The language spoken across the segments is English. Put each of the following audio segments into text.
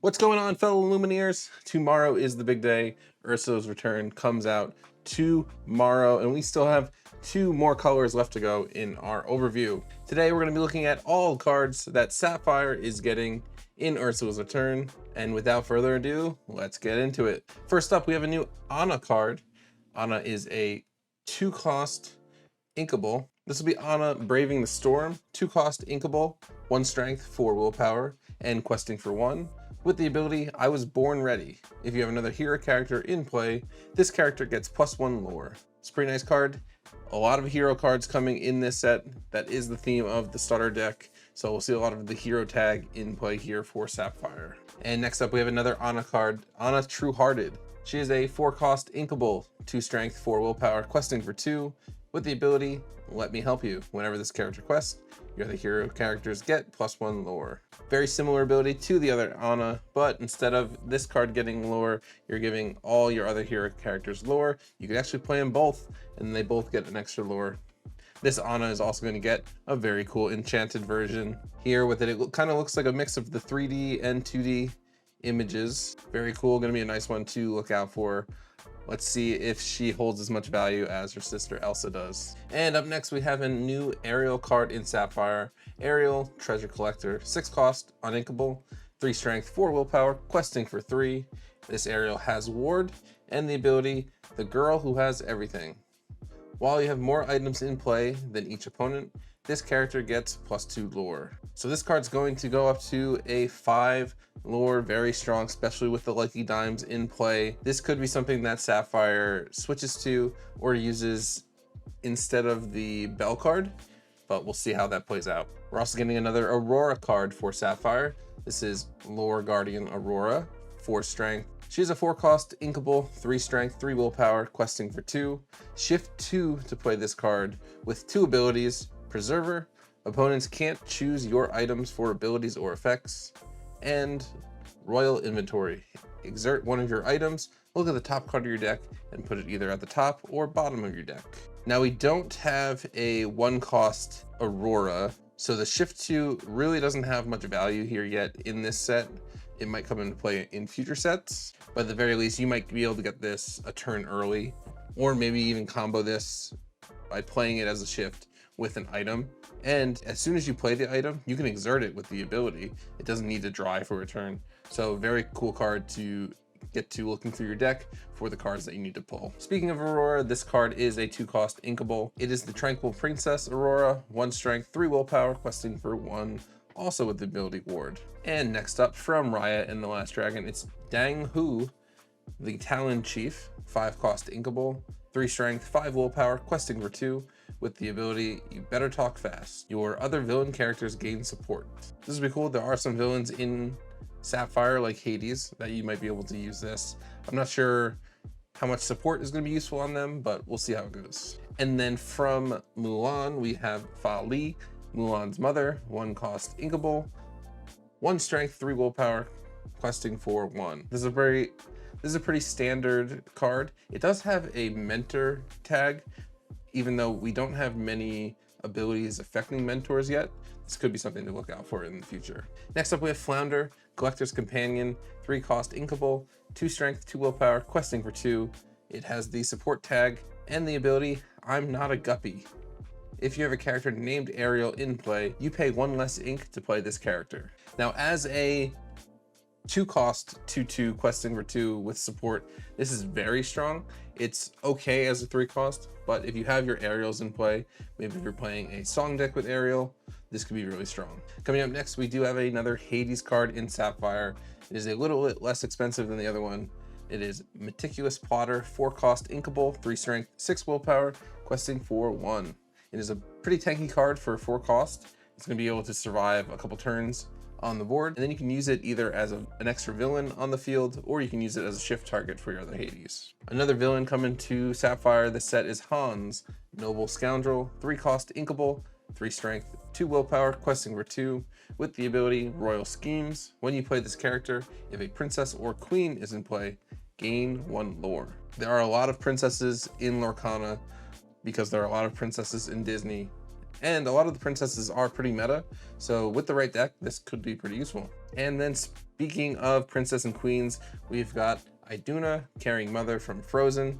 What's going on, fellow Lumineers? Tomorrow is the big day. Ursula's Return comes out tomorrow, and we still have 2 more colors left to go in our overview. Today, we're going to be looking at all cards that Sapphire is getting in Ursula's Return. And without further ado, let's get into it. First up, we have a new Anna card. Anna is a 2-cost inkable. This will be Anna Braving the Storm, 2-cost inkable, 1 strength, 4 willpower, and questing for 1. With the ability, I Was Born Ready. If you have another hero character in play, this character gets +1 lore. It's a pretty nice card. A lot of hero cards coming in this set. That is the theme of the starter deck. So we'll see a lot of the hero tag in play here for Sapphire. And next up, we have another Anna card, Anna True Hearted. She is a 4-cost inkable, 2 strength, 4 willpower, questing for 2. With the ability, Let Me Help You. Whenever this character quests, your other hero characters get +1 lore. Very similar ability to the other Anna, but instead of this card getting lore, you're giving all your other hero characters lore. You can actually play them both, and they both get an extra lore. This Anna is also going to get a very cool enchanted version here with it. It kind of looks like a mix of the 3D and 2D images. Very cool, going to be a nice one to look out for. Let's see if she holds as much value as her sister Elsa does. And up next, we have a new Ariel card in Sapphire. Ariel, Treasure Collector, 6-cost, uninkable, 3 strength, 4 willpower, questing for 3. This Ariel has Ward and the ability, The Girl Who Has Everything. While you have more items in play than each opponent, this character gets +2 lore. So this card's going to go up to a 5 lore, very strong, especially with the Lucky Dimes in play. This could be something that Sapphire switches to or uses instead of the Bell card, but we'll see how that plays out. We're also getting another Aurora card for Sapphire. This is Lore Guardian Aurora, 4 strength. She's a 4-cost inkable, 3 strength, 3 willpower, questing for 2. Shift 2 to play this card with 2 abilities. Preserver, opponents can't choose your items for abilities or effects. And Royal Inventory, exert one of your items, look at the top card of your deck, and put it either at the top or bottom of your deck. Now we don't have a 1-cost Aurora, so the Shift 2 really doesn't have much value here yet in this set. It might come into play in future sets, but at the very least, you might be able to get this a turn early, or maybe even combo this by playing it as a shift with an item. And as soon as you play the item, you can exert it with the ability. It doesn't need to dry for a turn. So very cool card to get to looking through your deck for the cards that you need to pull. Speaking of Aurora, this card is a 2-cost inkable. It is the Tranquil Princess Aurora, 1 strength, 3 willpower, questing for 1, also with the ability Ward. And next up from Raya and the Last Dragon, it's Dang Hu, the Talon Chief, 5-cost inkable, 3 strength, 5 willpower, questing for 2, with the ability You Better Talk Fast. Your other villain characters gain support. This would be cool. There are some villains in Sapphire like Hades that you might be able to use this. I'm not sure how much support is going to be useful on them, but we'll see how it goes. And then from Mulan, we have Fa Li, Mulan's mother, 1-cost inkable, 1 strength, 3 willpower, questing for 1. This is a pretty standard card. It does have a mentor tag, even though we don't have many abilities affecting mentors yet. This could be something to look out for in the future. Next up, we have Flounder, Collector's Companion, 3-cost inkable, 2 strength, 2 willpower, questing for 2. It has the support tag and the ability I'm Not a Guppy. If you have a character named Ariel in play, you pay 1 less ink to play this character. Now, as a 2-cost 2/2 questing for 2 with support, this is very strong. It's okay as a 3-cost, but if you have your Ariels in play, maybe if you're playing a song deck with Ariel, this could be really strong. Coming up next, we do have another Hades card in Sapphire. It is a little bit less expensive than the other one. It is Meticulous Plotter, 4-cost inkable, 3 strength, 6 willpower, questing for 1. It is a pretty tanky card for 4-cost. It's going to be able to survive a couple turns on the board, and then you can use it either as an extra villain on the field, or you can use it as a shift target for your other Hades. Another villain coming to Sapphire this set is Hans, Noble Scoundrel, 3-cost inkable, 3 strength, 2 willpower, questing for 2, with the ability Royal Schemes. When you play this character, if a princess or queen is in play, gain 1 lore. There are a lot of princesses in Lorcana because there are a lot of princesses in Disney And a lot of the princesses are pretty meta, so with the right deck, this could be pretty useful. And then speaking of princess and queens, we've got Iduna, Caring Mother from Frozen,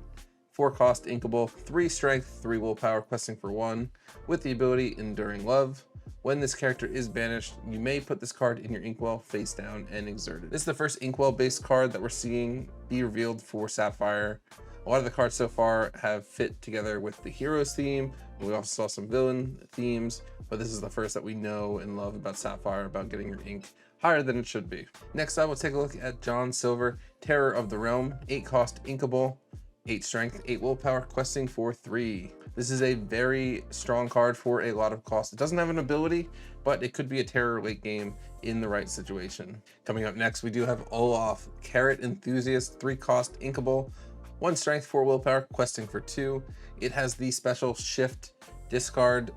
4 cost inkable, 3 strength, 3 willpower, questing for 1, with the ability Enduring Love. When this character is banished, you may put this card in your inkwell face down and exert it. This is the first inkwell based card that we're seeing be revealed for Sapphire. A lot of the cards so far have fit together with the heroes theme. We also saw some villain themes, but this is the first that we know and love about Sapphire, about getting your ink higher than it should be. Next up, we'll take a look at John Silver, Terror of the Realm, 8 cost inkable, 8 strength, 8 willpower, questing for 3. This is a very strong card for a lot of cost. It doesn't have an ability, but it could be a terror late game in the right situation. Coming up next, we do have Olaf, Carrot Enthusiast, 3 cost inkable, 1 strength, 4 willpower, questing for 2. It has the special shift discard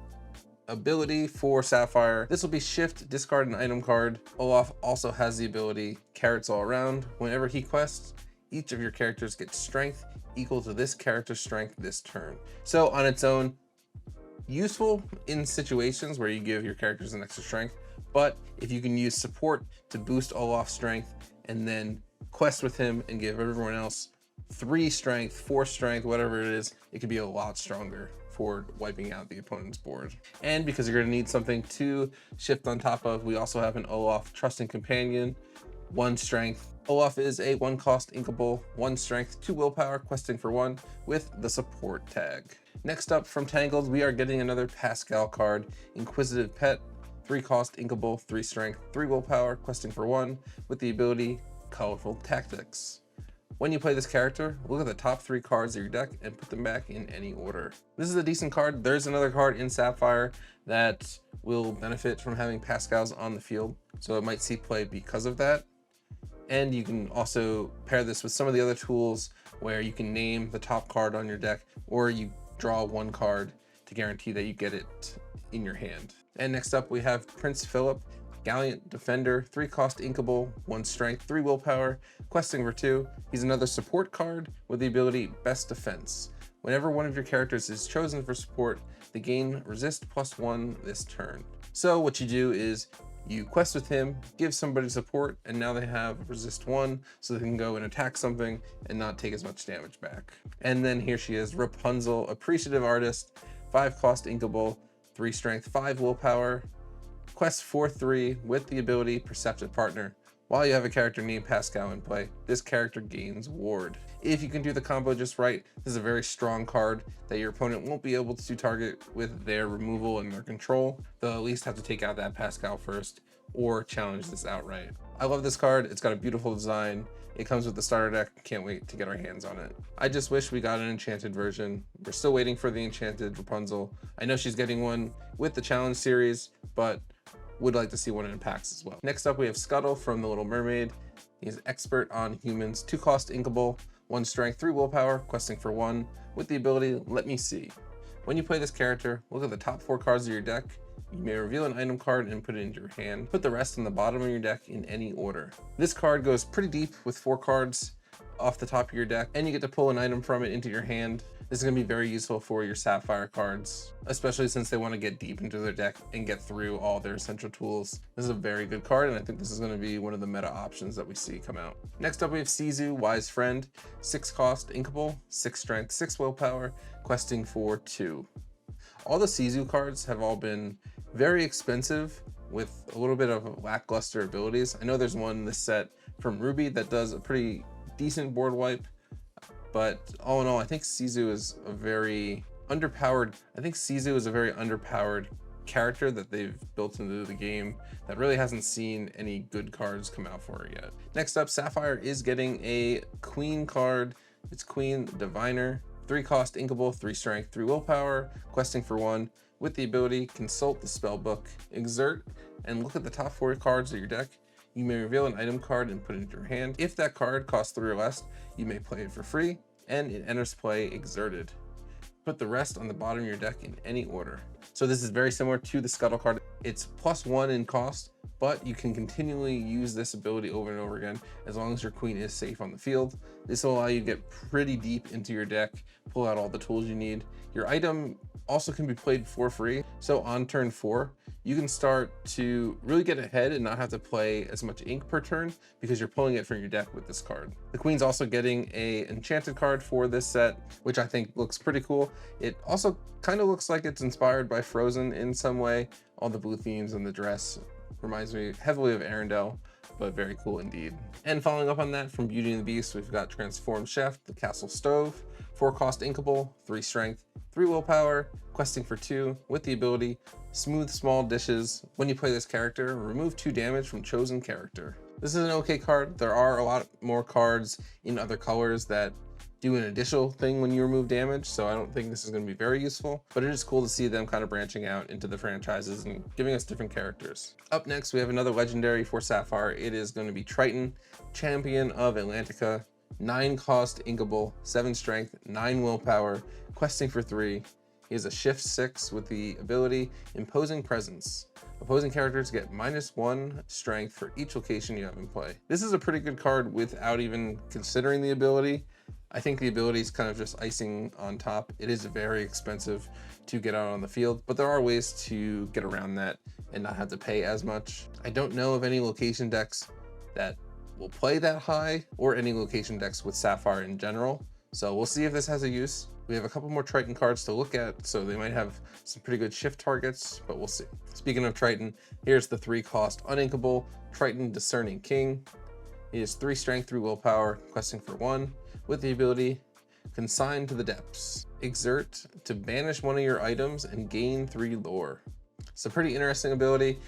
ability for Sapphire. This will be shift, discard an item card. Olaf also has the ability Carrots All Around. Whenever he quests, each of your characters gets strength equal to this character's strength this turn. So on its own, useful in situations where you give your characters an extra strength, but if you can use support to boost Olaf's strength and then quest with him and give everyone else 3 strength, 4 strength, whatever it is, it could be a lot stronger for wiping out the opponent's board. And because you're going to need something to shift on top of, we also have an Olaf Trusting Companion, 1 strength. Olaf is a 1 cost inkable, 1 strength, 2 willpower, questing for 1 with the support tag. Next up from Tangled, we are getting another Pascal card, Inquisitive Pet, 3 cost inkable, 3 strength, 3 willpower, questing for 1 with the ability Colorful Tactics. When you play this character, look at the top 3 cards of your deck and put them back in any order. This is a decent card. There's another card in Sapphire that will benefit from having Pascals on the field, so it might see play because of that. And you can also pair this with some of the other tools where you can name the top card on your deck, or you draw 1 card to guarantee that you get it in your hand. And next up we have Prince Philip, Gallant Defender, 3 cost inkable, 1 strength, 3 willpower, questing for 2. He's another support card with the ability Best Defense. Whenever one of your characters is chosen for support, they gain resist +1 this turn. So what you do is you quest with him, give somebody support, and now they have resist 1, so they can go and attack something and not take as much damage back. And then here she is, Rapunzel, Appreciative Artist, 5 cost inkable, 3 strength, 5 willpower, quest for 3 with the ability Perceptive Partner. While you have a character named Pascal in play, this character gains ward. If you can do the combo just right, this is a very strong card that your opponent won't be able to target with their removal and their control. They'll at least have to take out that Pascal first or challenge this outright. I love this card. It's got a beautiful design. It comes with the starter deck. Can't wait to get our hands on it. I just wish we got an enchanted version. We're still waiting for the enchanted Rapunzel. I know she's getting one with the challenge series, but would like to see one in packs as well. Next up, we have Scuttle from The Little Mermaid. He's expert on humans, 2 cost inkable, 1 strength, 3 willpower, questing for 1 with the ability Let Me See. When you play this character, look at the top 4 cards of your deck. You may reveal an item card and put it into your hand. Put the rest on the bottom of your deck in any order. This card goes pretty deep with 4 cards off the top of your deck, and you get to pull an item from it into your hand. This is going to be very useful for your Sapphire cards, especially since they want to get deep into their deck and get through all their essential tools. This is a very good card, and I think this is going to be one of the meta options that we see come out. Next up, we have Sizu, Wise Friend, 6 cost inkable, 6 strength, 6 willpower, questing for 2. All the Sizu cards have all been very expensive with a little bit of lackluster abilities. I know there's one in this set from Ruby that does a pretty decent board wipe, but all in all, I think Sizu is a very underpowered character that they've built into the game that really hasn't seen any good cards come out for it yet. Next up, Sapphire is getting a Queen card. It's Queen Diviner, 3 cost inkable, 3 strength, 3 willpower, questing for 1 with the ability Consult the Spellbook, Exert, and look at the top 4 cards of your deck. You may reveal an item card and put it into your hand. If that card costs 3 or less, you may play it for free, and it enters play exerted. Put the rest on the bottom of your deck in any order. So this is very similar to the Scuttle card. It's +1 in cost, but you can continually use this ability over and over again as long as your queen is safe on the field. This will allow you to get pretty deep into your deck, pull out all the tools you need. Your item also can be played for free. So on turn 4, you can start to really get ahead and not have to play as much ink per turn because you're pulling it from your deck with this card. The queen's also getting a enchanted card for this set, which I think looks pretty cool. It also kind of looks like it's inspired by Frozen in some way. All the blue themes and the dress reminds me heavily of Arendelle, but very cool indeed. And following up on that, from Beauty and the Beast, we've got Transformed Chef, the Castle Stove, 4 cost inkable, 3 strength, 3 willpower, questing for 2, with the ability Smooth Small Dishes. When you play this character, remove 2 damage from chosen character. This is an okay card. There are a lot more cards in other colors that do an additional thing when you remove damage, so I don't think this is going to be very useful, but it is cool to see them kind of branching out into the franchises and giving us different characters. Up next, we have another legendary for Sapphire. It is going to be Triton, Champion of Atlantica, 9 cost inkable, 7 strength, 9 willpower, questing for 3. He has a shift 6 with the ability Imposing Presence. Opposing characters get -1 strength for each location you have in play. This is a pretty good card without even considering the ability. I think the ability is kind of just icing on top. It is very expensive to get out on the field, but there are ways to get around that and not have to pay as much. I don't know of any location decks that will play that high or any location decks with Sapphire in general. So we'll see if this has a use. We have a couple more Triton cards to look at, so they might have some pretty good shift targets, but we'll see. Speaking of Triton, here's the 3 cost uninkable Triton Discerning King. He has 3 strength, 3 willpower, questing for 1, with the ability Consign to the Depths. Exert to banish one of your items and gain 3 lore. It's a pretty interesting ability.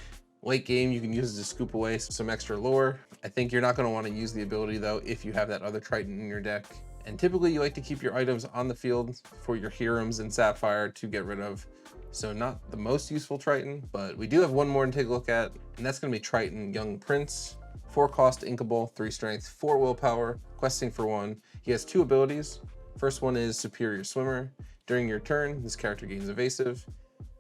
Late game, you can use it to scoop away some extra lore. I think you're not going to want to use the ability though if you have that other Triton in your deck. And typically you like to keep your items on the field for your Hieroms and Sapphire to get rid of. So not the most useful Triton, but we do have one more to take a look at, and that's going to be Triton Young Prince. 4 cost inkable, 3 strength, 4 willpower, questing for 1. He has 2 abilities. First one is Superior Swimmer. During your turn, this character gains evasive.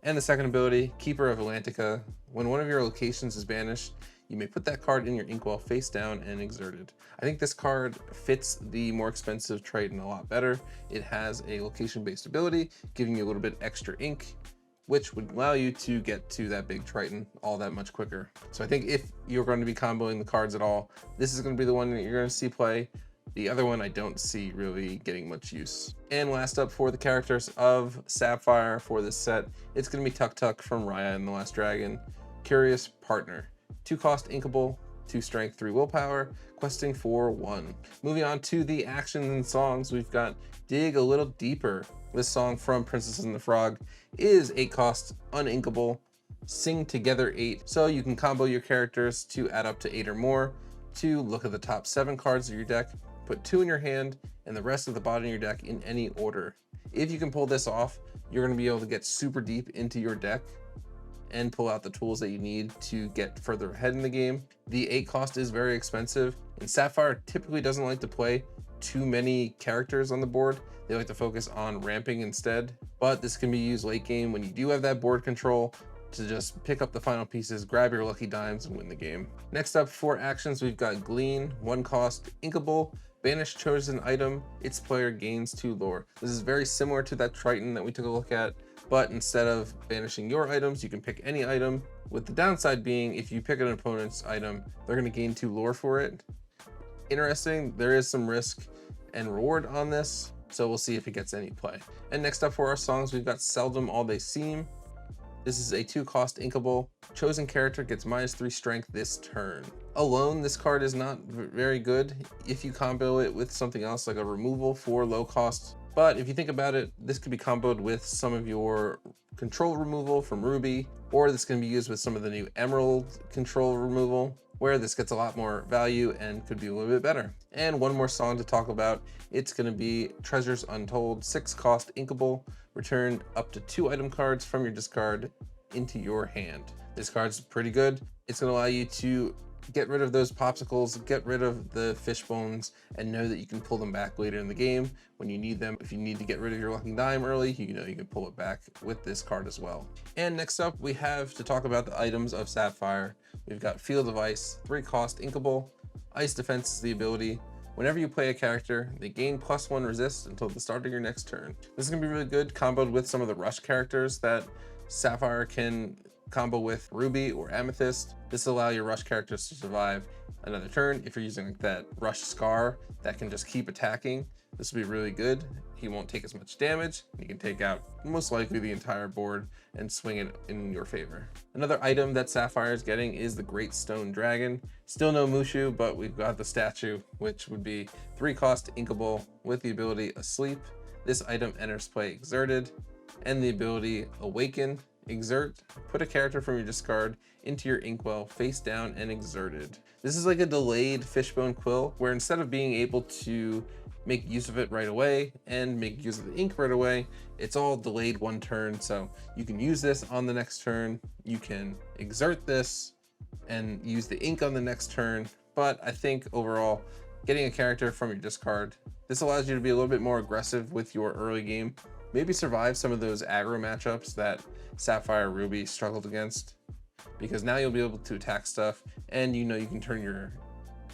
And the second ability, Keeper of Atlantica. When one of your locations is banished, you may put that card in your inkwell face down and exerted. I think this card fits the more expensive Triton a lot better. It has a location-based ability, giving you a little bit extra ink, which would allow you to get to that big Triton all that much quicker. So I think if you're going to be comboing the cards at all, this is going to be the one that you're going to see play. The other one I don't see really getting much use. And last up for the characters of Sapphire for this set, it's going to be Tuk Tuk from Raya and the Last Dragon. Curious Partner. 2 cost inkable, 2 strength, 3 willpower, questing for 1. Moving on to the actions and songs, we've got Dig a Little Deeper. This song from Princess and the Frog is 8 cost, uninkable, Sing Together 8. So you can combo your characters to add up to 8 or more, to look at the top 7 cards of your deck, put 2 in your hand, and the rest of the bottom of your deck in any order. If you can pull this off, you're going to be able to get super deep into your deck and pull out the tools that you need to get further ahead in the game. The 8 cost is very expensive, and Sapphire typically doesn't like to play too many characters on the board. They like to focus on ramping instead, but this can be used late game when you do have that board control to just pick up the final pieces, grab your lucky dimes, and win the game. Next up for actions, we've got Glean, 1 cost, inkable, banish chosen item, its player gains 2 lore. This is very similar to that Triton that we took a look at, but instead of banishing your items, you can pick any item, with the downside being if you pick an opponent's item, they're going to gain 2 lore for it. Interesting, there is some risk and reward on this, so we'll see if it gets any play. And next up for our songs, we've got Seldom All They Seem. This is a 2 cost inkable. Chosen character gets -3 strength this turn. Alone, this card is not very good if you combo it with something else like a removal for low cost. But if you think about it, this could be comboed with some of your control removal from Ruby, or this can be used with some of the new Emerald control removal, where this gets a lot more value and could be a little bit better. And one more song to talk about. It's going to be Treasures Untold, 6 cost inkable. Return up to 2 item cards from your discard into your hand. This card's pretty good. It's going to allow you to get rid of those popsicles, get rid of the fish bones, and know that you can pull them back later in the game when you need them. If you need to get rid of your lucky dime early, you know you can pull it back with this card as well. And next up, we have to talk about the items of Sapphire. We've got Field of Ice, 3-cost inkable. Ice Defense is the ability. Whenever you play a character, they gain +1 resist until the start of your next turn. This is gonna be really good comboed with some of the rush characters that Sapphire can combo with Ruby or Amethyst. This will allow your rush characters to survive another turn. If you're using like that rush Scar that can just keep attacking, this will be really good. He won't take as much damage. You can take out most likely the entire board and swing it in your favor. Another item that Sapphire is getting is the Great Stone Dragon. Still no Mushu, but we've got the statue, which would be 3-cost inkable with the ability Asleep. This item enters play exerted, and the ability Awaken. Exert, put a character from your discard into your inkwell face down and exerted. This is like a delayed Fishbone Quill, where instead of being able to make use of it right away and make use of the ink right away, it's all delayed 1 turn. So you can use this on the next turn, you can exert this and use the ink on the next turn. But I think overall, getting a character from your discard, this allows you to be a little bit more aggressive with your early game, maybe survive some of those aggro matchups that Sapphire Ruby struggled against, because now you'll be able to attack stuff, and you know you can turn your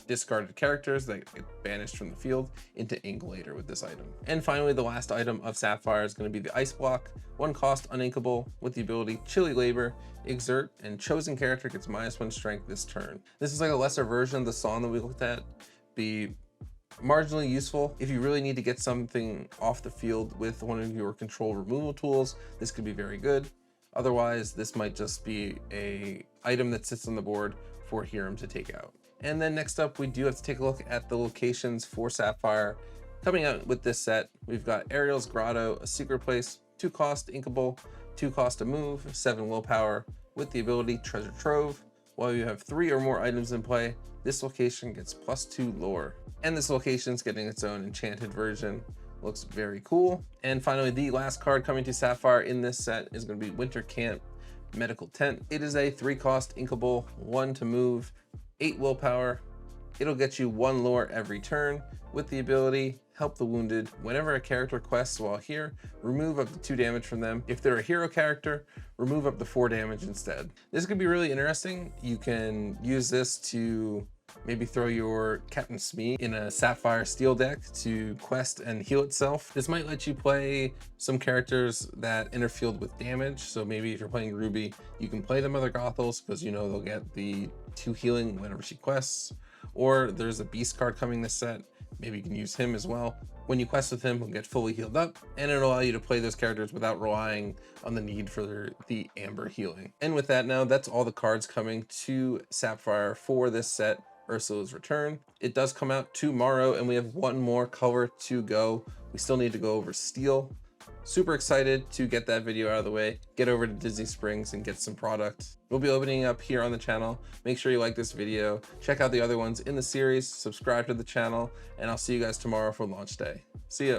discarded characters that get banished from the field into ink later with this item. And finally, the last item of Sapphire is going to be the Ice Block, 1-cost uninkable with the ability Chilly Labor, exert, and chosen character gets -1 strength this turn. This is like a lesser version of the song that we looked at. Be marginally useful if you really need to get something off the field with one of your control removal tools. This could be very good. Otherwise, this might just be a item that sits on the board for Hiram to take out. And then next up, we do have to take a look at the locations for Sapphire. Coming out with this set, we've got Ariel's Grotto, a secret place, 2-cost inkable, 2-cost a move, 7 willpower, with the ability Treasure Trove. While you have 3 or more items in play, this location gets +2 lore. And this location's getting its own enchanted version. Looks very cool. And finally, the last card coming to Sapphire in this set is going to be Winter Camp Medical Tent. It is a 3-cost inkable, 1 to move, 8 willpower. It'll get you 1 lore every turn with the ability Help the Wounded. Whenever a character quests while here, remove up to 2 damage from them. If they're a hero character, remove up to 4 damage instead. This could be really interesting. You can use this to maybe throw your Captain Smee in a Sapphire Steel deck to quest and heal itself. This might let you play some characters that interfield with damage. So maybe if you're playing Ruby, you can play the Mother Gothels because you know they'll get the 2 healing whenever she quests. Or there's a Beast card coming this set. Maybe you can use him as well. When you quest with him, he'll get fully healed up, and it'll allow you to play those characters without relying on the need for the Amber healing. And with that now, that's all the cards coming to Sapphire for this set, Ursula's Return. It does come out tomorrow, and we have 1 more color to go. We still need to go over Steel. Super excited to get that video out of the way, get over to Disney Springs and get some product. We'll be opening up here on the channel. Make sure you like this video, check out the other ones in the series, subscribe to the channel, and I'll see you guys tomorrow for launch day. See ya.